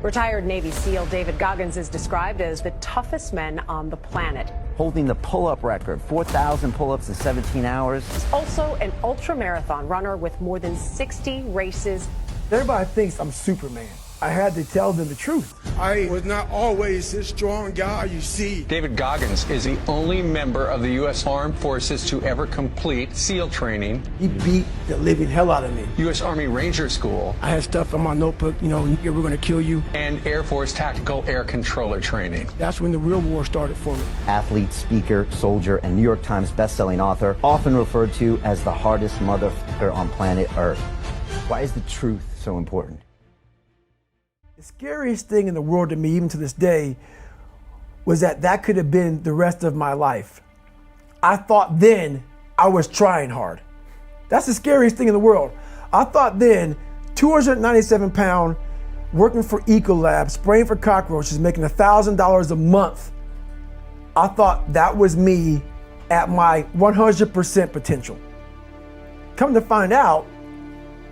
Retired Navy SEAL David Goggins is described as the toughest man on the planet. Holding the pull-up record, 4,000 pull-ups in 17 hours. He's also an ultramarathon runner with more than 60 races. Everybody thinks I'm Superman. I had to tell them the truth. I was not always this strong guy you see. David Goggins is the only member of the U.S. Armed Forces to ever complete SEAL training. He beat the living hell out of me. U.S. Army Ranger School. I had stuff on my notebook, we're going to kill you. And Air Force Tactical Air Controller training. That's when the real war started for me. Athlete, speaker, soldier, and New York Times best-selling author, often referred to as the hardest motherfucker on planet Earth. Why is the truth so important? The scariest thing in the world to me, even to this day, was that could have been the rest of my life. I thought then I was trying hard. That's the scariest thing in the world. I thought then, 297 pound, working for Ecolab, spraying for cockroaches, making $1,000 a month. I thought that was me at my 100% potential. Come to find out,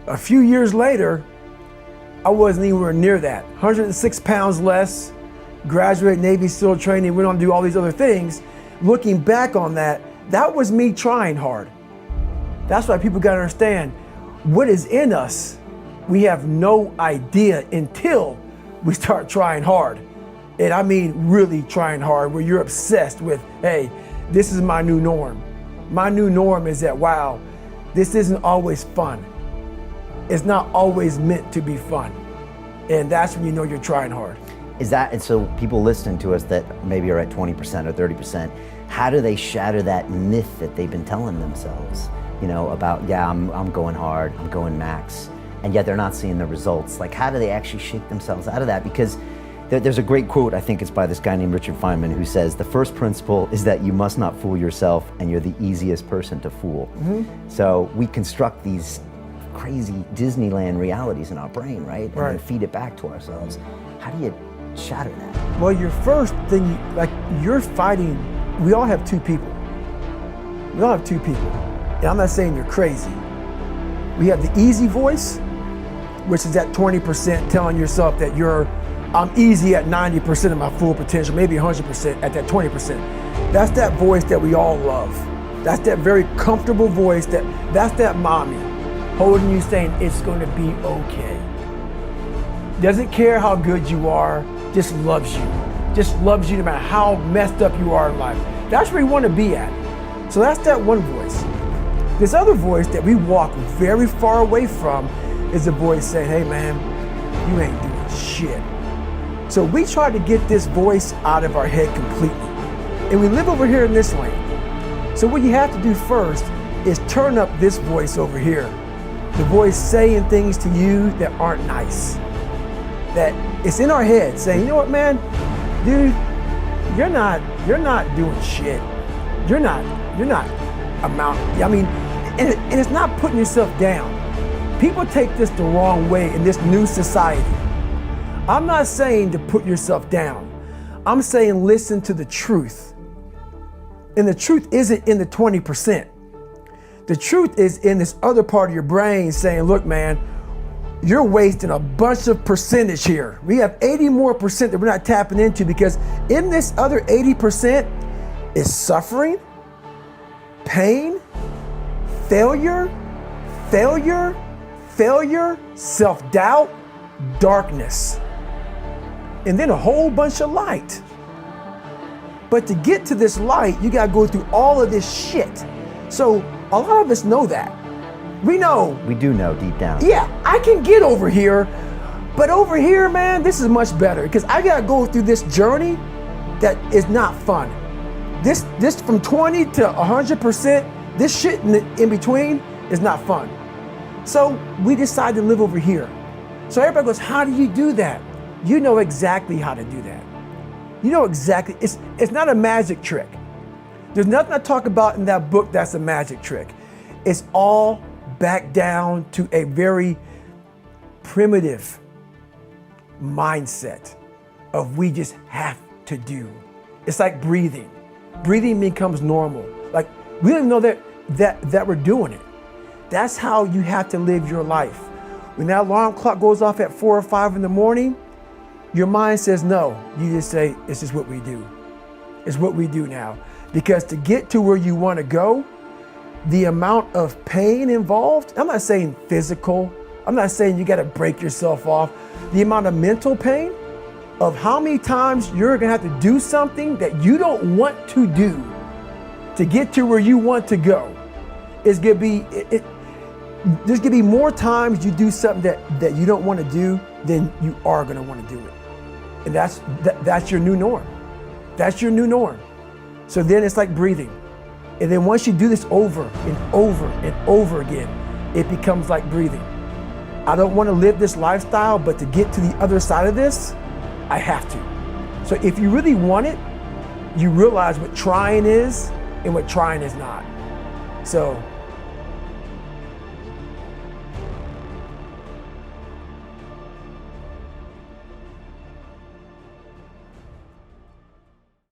a few years later, I wasn't anywhere near that. 106 pounds less, graduated Navy SEAL training, went on to do all these other things. Looking back on that, that was me trying hard. That's why people gotta understand, what is in us, we have no idea until we start trying hard. And I mean really trying hard, where you're obsessed with, hey, this is my new norm. My new norm is that, wow, this isn't always fun. It's not always meant to be fun. And that's when you know you're trying hard. And so people listening to us that maybe are at 20% or 30%, how do they shatter that myth that they've been telling themselves, about, yeah, I'm going hard, I'm going max, and yet they're not seeing the results? Like, how do they actually shake themselves out of that? Because there's a great quote, I think it's by this guy named Richard Feynman, who says, the first principle is that you must not fool yourself, and you're the easiest person to fool. Mm-hmm. So we construct these crazy Disneyland realities in our brain, right? And then feed it back to ourselves. How do you shatter that? Well, your first thing, you're fighting, we all have two people. We all have two people. And I'm not saying you're crazy. We have the easy voice, which is that 20% telling yourself that I'm easy at 90% of my full potential, maybe 100% at that 20%. That's that voice that we all love. That's that very comfortable voice, that's that mommy holding you saying it's going to be okay. Doesn't care how good you are, just loves you. Just loves you no matter how messed up you are in life. That's where you want to be at. So that's that one voice. This other voice that we walk very far away from is the voice saying, hey man, you ain't doing shit. So we try to get this voice out of our head completely. And we live over here in this lane. So what you have to do first is turn up this voice over here. The voice saying things to you that aren't nice. That it's in our head saying, you know what, man, dude, you're not doing shit. You're not and it's not putting yourself down. People take this the wrong way in this new society. I'm not saying to put yourself down. I'm saying listen to the truth. And the truth isn't in the 20%. The truth is in this other part of your brain saying, look, man, you're wasting a bunch of percentage here. We have 80 more percent that we're not tapping into, because in this other 80% is suffering, pain, failure, self-doubt, darkness, and then a whole bunch of light. But to get to this light, you gotta go through all of this shit. So a lot of us know that. We know. We do know deep down. Yeah, I can get over here, but over here, man, this is much better, because I gotta go through this journey that is not fun. This from 20 to 100%, this shit in between is not fun. So we decide to live over here. So everybody goes, how do you do that? You know exactly how to do that. You know exactly, it's not a magic trick. There's nothing I talk about in that book that's a magic trick. It's all back down to a very primitive mindset of we just have to do. It's like breathing. Breathing becomes normal. Like we don't even know that we're doing it. That's how you have to live your life. When that alarm clock goes off at 4 or 5 in the morning, your mind says no. You just say, it's just what we do. It's what we do now. Because to get to where you want to go, the amount of pain involved, I'm not saying physical, I'm not saying you got to break yourself off. The amount of mental pain of how many times you're going to have to do something that you don't want to do to get to where you want to go is going to be, there's going to be more times you do something that you don't want to do than you are going to want to do it. And that's your new norm. That's your new norm. So then it's like breathing. And then once you do this over and over and over again, it becomes like breathing. I don't want to live this lifestyle, but to get to the other side of this, I have to. So if you really want it, you realize what trying is and what trying is not. So